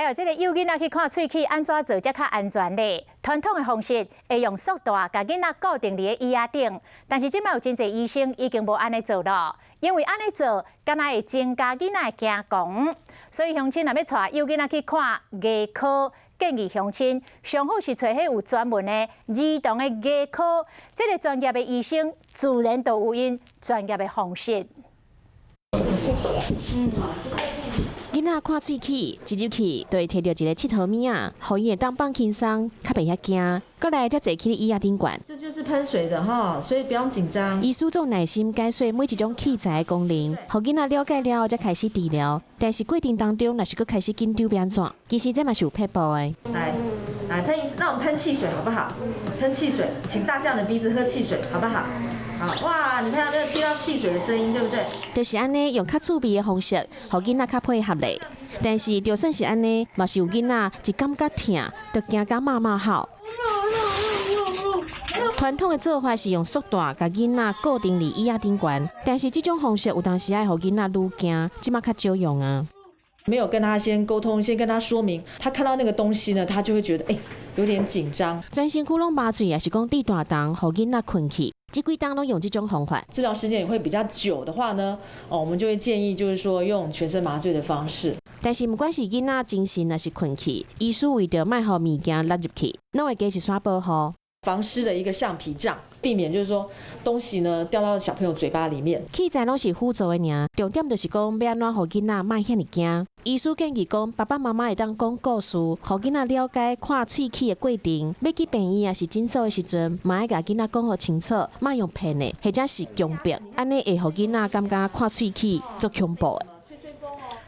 哦，这个幼囡仔去看喙齿安怎做才较安全咧？传统的方式会用束带甲囡仔固定伫个椅仔顶，但是即摆有真侪医生已经无安尼做了，因为安尼做敢若会增加囡仔的惊狂，所以乡亲若要带幼囡仔去看牙科，建议乡亲上好是找迄有专门的儿童的牙科，这个专业的医生自然都有因专业的方式。谢谢。囡仔看喙齿，一入去就会摕到一个佚佗物啊，互伊会当放轻松，较袂遐惊。过来才坐去椅仔顶管。这就是喷水的哈，所以不用紧张。医师总耐心解说每一种器材的功能，互囡仔了解了后才开始治疗。但是过程当中，若是佫开始紧张变怎，其实这嘛是有撇步的。来喷一次，那我们喷汽水好不好？喷汽水，请大象的鼻子喝汽水，好不好？好哇，你看到听到汽水的声音，对不对？就是安尼用较趣味的方式，互囡仔较配合咧。但是就算是安尼，嘛是有囡仔一感觉痛，就惊甲骂骂号。传统的做法是用束带甲囡仔固定伫椅仔顶悬，但是这种方式有当时爱互囡仔愈惊，即马较少用啊。没有跟他先沟通，先跟他说明，他看到那个东西呢，他就会觉得有点紧张。全身窟窿麻醉也是讲滴大档，互囡仔困去。这几档拢用这种方法，治疗时间也会比较久的话呢，我们就会建议就是说用全身麻醉的方式。但是不管是囡仔精神还是困去，医师为着卖互物件落入去，拢会加一刷保护。防湿的一个橡皮杖，避免就是说东西呢掉到小朋友嘴巴里面。器材拢是辅助的尔，重点就是讲要安怎互囡仔莫遐尼惊。医师建议讲，爸爸妈妈会当讲故事，互囡仔了解看喙齿的过程。要去病院也是诊所的时阵，嘛要甲囡仔讲好清楚，莫用骗的，或者是强迫，安尼会互囡仔感觉看喙齿足恐怖的。